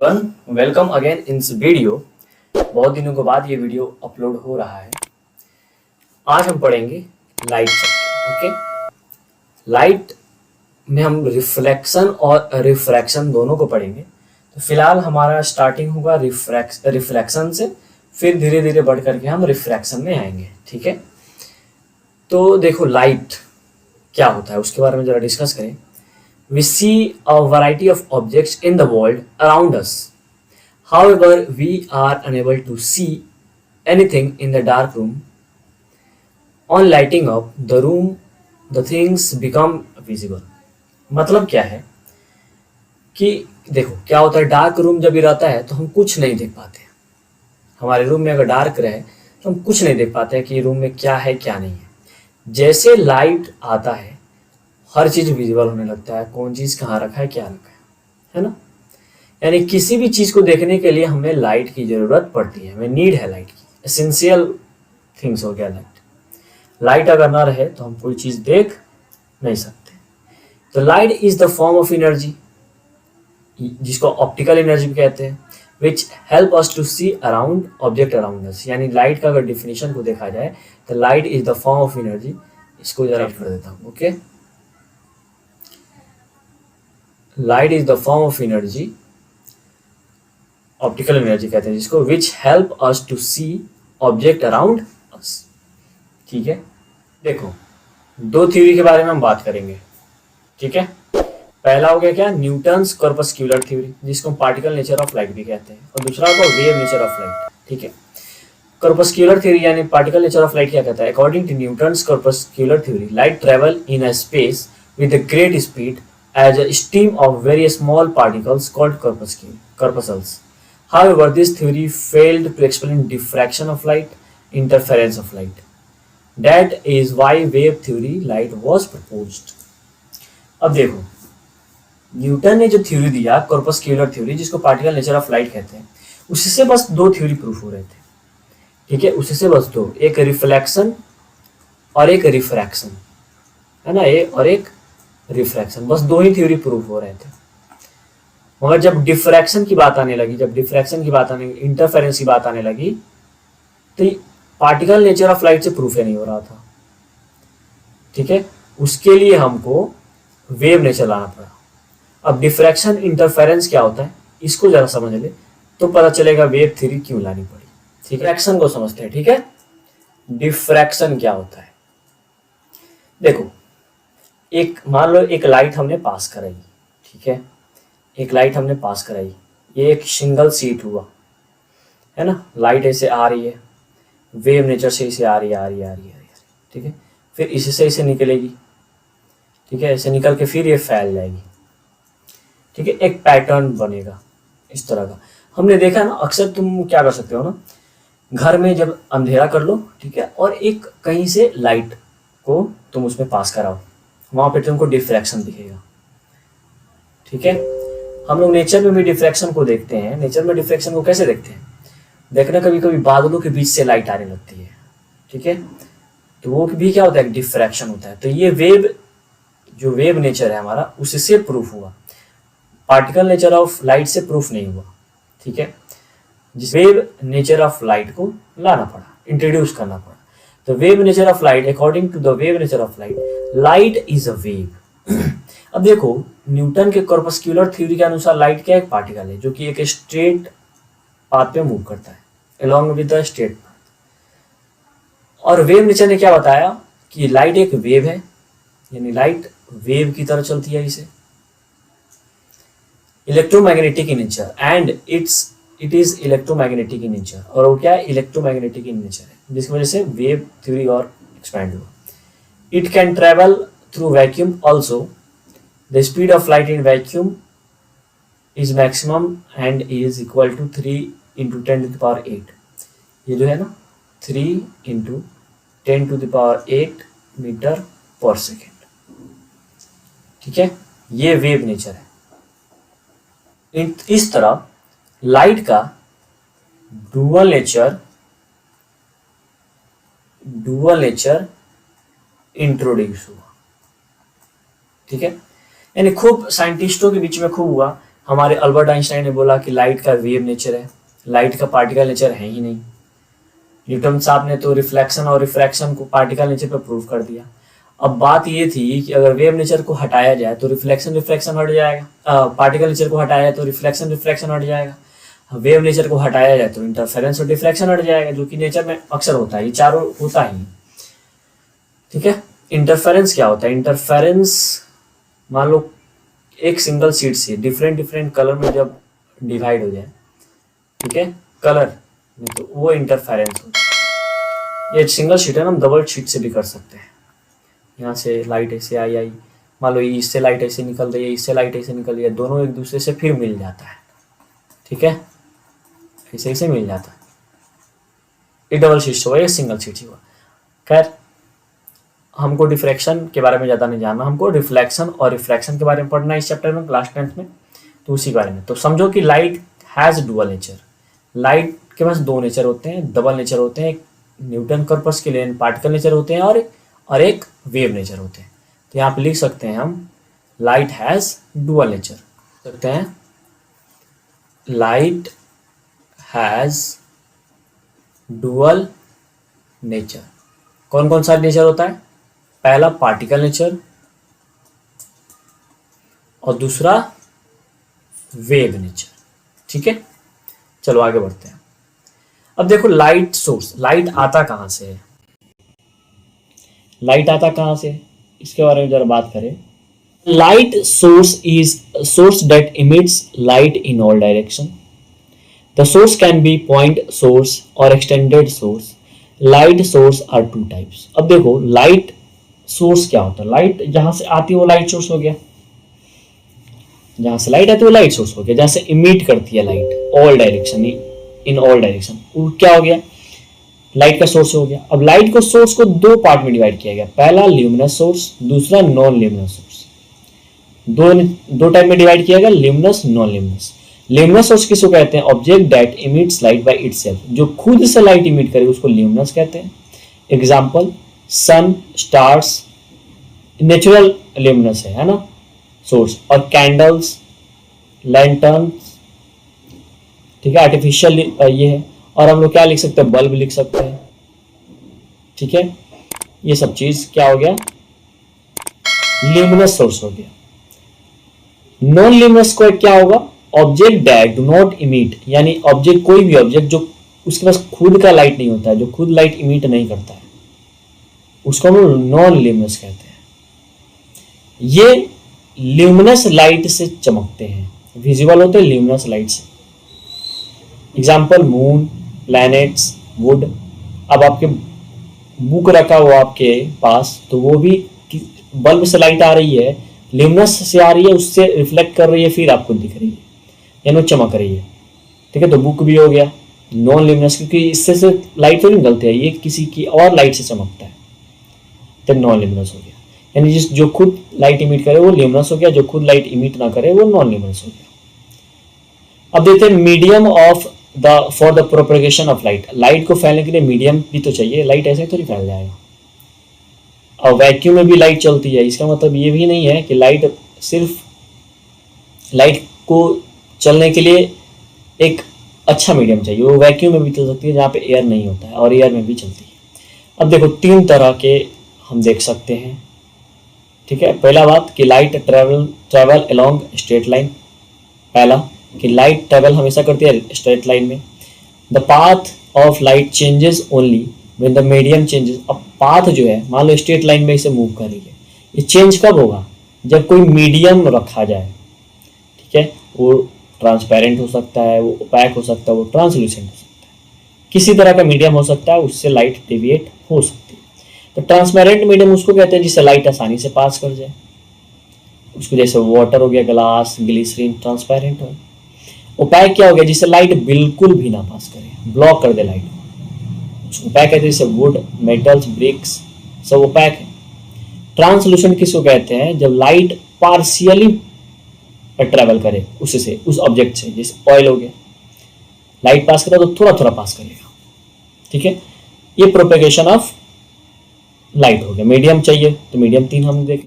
Welcome again in video. बहुत दिनों के बाद ये वीडियो अपलोड हो रहा है। आज हम पढ़ेंगे लाइट चैप्टर। ओके, लाइट में हम रिफ्लेक्शन और रिफ्रैक्शन दोनों को पढ़ेंगे। तो फिलहाल हमारा स्टार्टिंग होगा रिफ्लेक्शन से, फिर धीरे धीरे बढ़ करके हम रिफ्रैक्शन में आएंगे। ठीक है, तो देखो लाइट क्या होता है उसके बारे में जरा डिस्कस करें। We see a variety of objects in the world around us. However, we are unable to see anything in the dark room. On lighting up the room, the things become visible. मतलब क्या है कि देखो क्या होता है, dark room जब भी रहता है तो हम कुछ नहीं देख पाते। हमारे रूम में अगर डार्क रहे तो हम कुछ नहीं देख पाते हैं कि रूम में क्या है क्या नहीं है। जैसे लाइट आता है हर चीज विजिबल होने लगता है, कौन चीज कहाँ रखा है क्या रखा है ना। यानी किसी भी चीज को देखने के लिए हमें लाइट की जरूरत पड़ती है, हमें नीड है लाइट की। एसेंशियल थिंग्स हो गया लाइट। लाइट अगर ना रहे तो हम कोई चीज देख नहीं सकते। तो light is the form of energy, जिसको ऑप्टिकल एनर्जी भी कहते हैं, which help us to see around object around us. यानी लाइट का अगर डिफिनेशन को देखा जाए तो light is the form of energy. इसको जरा कर देता हूँ। Okay, light is the form of energy, optical energy कहते हैं जिसको, which help us to see object around us. ठीक है, देखो दो थ्योरी के बारे में हम बात करेंगे। ठीक है, पहला हो गया क्या, न्यूटन्स कॉर्पस्क्यूलर थ्योरी, जिसको पार्टिकल नेचर ऑफ लाइट भी कहते हैं, और दूसरा होगा वेव नेचर ऑफ लाइट। ठीक है, कॉर्पस्क्यूलर थ्योरी यानी पार्टिकल नेचर ऑफ लाइट क्या कहता है, according to Newton's corpuscular theory, light travel in a space with a great speed as a stream of very small particles called corpuscles. However, this theory failed to explain diffraction of light, interference of light. That is why wave theory light was proposed. अब देखो Newton ने जो theory दिया कॉर्पस्क्यूलर theory, जिसको particle nature of light कहते हैं, उससे बस दो थ्योरी प्रूफ हो रहे थे। ठीक है, उससे बस दो, एक रिफ्लेक्शन और एक रिफ्रैक्शन, है ना, ये और एक रिफ्रैक्शन, बस दो ही थ्योरी प्रूफ हो रहे थे। मगर जब डिफ्रैक्शन की बात आने लगी, इंटरफेरेंस की बात आने लगी, तो पार्टिकल नेचर ऑफ लाइट से प्रूफ ही नहीं हो रहा था। ठीक है, उसके लिए हमको वेव नेचर लाना पड़ा। अब डिफ्रैक्शन इंटरफेरेंस क्या होता है इसको जरा समझ ले तो पता चलेगा वेव थ्योरी क्यों लानी पड़ी। ठीक है, डिफ्रैक्शन को समझते हैं। ठीक है, डिफ्रैक्शन क्या होता है, देखो एक मान लो एक लाइट हमने पास कराई। ठीक है, एक लाइट हमने पास कराई, ये एक सिंगल शीट हुआ, है ना। लाइट ऐसे आ रही है, वेव नेचर से इसे आ रही है। ठीक है, फिर इससे इसे निकलेगी। ठीक है, ऐसे निकल के फिर ये फैल जाएगी। ठीक है, एक पैटर्न बनेगा इस तरह का। हमने देखा ना, अक्सर तुम क्या कर सकते हो ना, घर में जब अंधेरा कर लो, ठीक है, और एक कहीं से लाइट को तुम उसमें पास कराओ, वहां पे तुमको डिफ्रैक्शन दिखेगा। ठीक है, हम लोग नेचर में भी डिफ्रैक्शन को देखते हैं। नेचर में डिफ्रैक्शन को कैसे देखते हैं, देखना कभी कभी बादलों के बीच से लाइट आने लगती है। ठीक है, तो वो भी क्या होता है, डिफ्रैक्शन होता है। तो ये वेव, जो वेव नेचर है हमारा, उससे प्रूफ हुआ, पार्टिकल नेचर ऑफ लाइट से प्रूफ नहीं हुआ। ठीक है, जिस वेव नेचर ऑफ लाइट को लाना पड़ा, इंट्रोड्यूस करना पड़ा। The wave nature of light, according to the wave nature of light, light is a wave. अब देखो न्यूटन के कॉर्पस्क्यूलर थ्योरी के अनुसार लाइट क्या एक पार्टिकल है जो कि एक स्ट्रेट पाथ पे मूव करता है, along with the straight path। और वेव नेचर ने क्या बताया कि लाइट एक वेव है, यानी लाइट वेव की तरह चलती है। इसे electromagnetic in nature and it is electromagnetic in nature, और वो क्या है, इलेक्ट्रोमैग्नेटिक इन नेचर है, जिसकी वजह से वेव थ्योरी और एक्सपैंड हुआ। It can travel through vacuum also, the speed of light in vacuum is maximum and is equal to 3 × 10⁸। ये जो है ना 3 × 10⁸ मीटर पर सेकेंड। ठीक है, ये वेव नेचर है। इस तरह लाइट का डुअल नेचर इंट्रोड्यूस हुआ। ठीक है, यानी खूब साइंटिस्टों के बीच में खूब हुआ। हमारे अल्बर्ट आइंस्टाइन ने बोला कि लाइट का वेव नेचर है, लाइट का पार्टिकल नेचर है ही नहीं। न्यूटन साहब ने तो रिफ्लेक्शन और रिफ्रैक्शन को पार्टिकल नेचर पर प्रूव कर दिया। अब बात ये थी कि अगर वेव नेचर को हटाया जाए तो रिफ्लेक्शन रिफ्रैक्शन हट जाएगा, पार्टिकल नेचर को हटाया जाए तो रिफ्लेक्शन रिफ्रैक्शन हट जाएगा, वेव नेचर को हटाया जाए तो इंटरफेरेंस और डिफ्रैक्शन हट जाएगा, जो कि नेचर में अक्सर होता है, ये चारों होता ही। ठीक है, इंटरफेरेंस क्या होता है? इंटरफेरेंस मान लो एक सिंगल शीट से डिफरेंट डिफरेंट कलर में जब डिवाइड हो जाए, ठीक है, कलर में, तो वो इंटरफेरेंस होता है। ये सिंगल शीट है ना, हम डबल शीट से भी कर सकते हैं। यहाँ से लाइट ऐसे आई, मान लो इससे लाइट ऐसे निकल रही है, इससे लाइट ऐसे निकल रही है, दोनों एक दूसरे से फिर मिल जाता है। ठीक है, ऐसे ऐसे मिल जाता है। ये डबल शीट से हुआ, ये सिंगल शीट से हुआ। खैर, हमको डिफ्रैक्शन के बारे में ज़्यादा नहीं जानना, हमको रिफ्लेक्शन और रिफ्रैक्शन के बारे में पढ़ना है इस चैप्टर में, क्लास 10th में, तो उसी बारे में। तो समझो कि light has dual nature. Light के पास दो नेचर होते हैं, डबल नेचर होते हैं। एक न्यूटन कॉर्पस के लिए पार्टिकल नेचर होते हैं और एक वेव नेचर होते हैं। तो यहाँ पे लिख सकते हैं हम लाइट हैज़ डुअल नेचर, सकते हैं लाइट हैज़ डुअल नेचर। कौन कौन सा नेचर होता है? पहला पार्टिकल नेचर और दूसरा वेव नेचर। ठीक है, चलो आगे बढ़ते हैं। अब देखो लाइट सोर्स, लाइट आता कहां से है? लाइट आता कहां से, इसके बारे में जरा बात करें। Light source is source that emits light in all direction. The source can be point source और extended source. Light source are two types. अब देखो लाइट सोर्स क्या होता है? लाइट जहां से आती है वो लाइट सोर्स हो गया, जहां से लाइट आती है वो लाइट सोर्स हो गया। जहां से इमिट करती है लाइट ऑल डायरेक्शन, इन ऑल डायरेक्शन, वो क्या हो गया? लाइट का सोर्स हो गया। अब लाइट को सोर्स को दो पार्ट में डिवाइड किया गया, पहला ल्यूमिनस सोर्स, दूसरा नॉन ल्यूमिनस सोर्स। दो टाइप में डिवाइड किया गया, luminous, non luminous. Luminous source किसको कहते हैं? Object that emits light by itself, जो खुद से लाइट इमिट करे उसको ल्यूमिनस कहते हैं। एग्जांपल सन, स्टार्स, नेचुरल ल्यूमिनस है ना सोर्स, और कैंडल्स, लैंटर्न्स, ठीक है, आर्टिफिशियल ये है। और हम लोग क्या लिख सकते हैं? बल्ब लिख सकते हैं। ठीक है, ये सब चीज क्या हो गया? ल्यूमिनस सोर्स हो गया। नॉन ल्यूमिनस को क्या होगा? Object that do not emit, यानी ऑब्जेक्ट, कोई भी ऑब्जेक्ट जो उसके पास खुद का लाइट नहीं होता है, जो खुद लाइट इमिट नहीं करता है, उसको हम नॉन ल्यूमिनस कहते हैं। ये ल्यूमिनस लाइट से चमकते हैं, विजिबल होते हैं ल्यूमिनस लाइट से। Example moon, planets, would. अब आपके बुक रखा हुआ आपके पास, तो वो भी बल्ब से लाइट आ रही है, ल्यूमिनस से आ रही है, उससे रिफ्लेक्ट कर रही है, फिर आपको दिख रही है, यानी चमक रही है। ठीक है, तो बुक भी हो गया नॉन ल्यूमिनस, क्योंकि इससे से लाइट तो नहीं निकलती है, ये किसी की और लाइट से चमकता है, तो नॉन ल्यूमिनस हो गया। यानी जिस जो खुद लाइट इमिट करे वो ल्यूमिनस हो गया, जो खुद लाइट इमिट ना करे वो नॉन ल्यूमिनस हो गया। अब देखते हैं medium of the for the propagation of light. Light को फैलने के लिए मीडियम भी तो चाहिए, लाइट ऐसे तो नहीं फैल जाएगा। और वैक्यूम में भी लाइट चलती है, इसका मतलब ये भी नहीं है कि लाइट सिर्फ लाइट को चलने के लिए एक अच्छा मीडियम चाहिए, वो वैक्यूम में भी चल सकती है जहाँ पे एयर नहीं होता है, और एयर में भी चलती है। अब देखो तीन तरह के हम देख सकते हैं। ठीक है, पहला बात कि light travel along straight line. पहला कि लाइट ट्रेवल हमेशा करती है स्ट्रेट लाइन में। The path of light changes only when the medium changes. अब पाथ जो है, मान लो स्ट्रेट लाइन में इसे मूव कर रही है, ये चेंज कब होगा? जब कोई मीडियम रखा जाए। ठीक है, वो ट्रांसपेरेंट हो सकता है, वो ओपैक हो सकता है, वो ट्रांसल्यूसेंट हो सकता है, किसी तरह का मीडियम हो सकता है, उससे लाइट डेविएट हो सकती है। तो ट्रांसपेरेंट मीडियम उसको कहते हैं जिससे लाइट आसानी से पास कर जाए, उसको जैसे वाटर हो गया, ग्लास, ग्लिसरीन, ट्रांसपेरेंट हो। ओपैक क्या हो गया? जिससे लाइट बिल्कुल भी ना पास करे, ब्लॉक कर दे लाइट को, उसको ओपैक कहते हैं। जैसे वुड, मेटल्स, ब्रिक्स, सब ओपैक है। ट्रांसलूसेंट किसको कहते हैं? जब लाइट पार्शियली ट्रेवल करे उससे, उस ऑब्जेक्ट से, जैसे ऑयल हो गया, लाइट पास करे तो थोड़ा थोड़ा पास करेगा। ठीक है, ये प्रोपेगेशन ऑफ लाइट हो गया। मीडियम चाहिए तो मीडियम तीन हम देख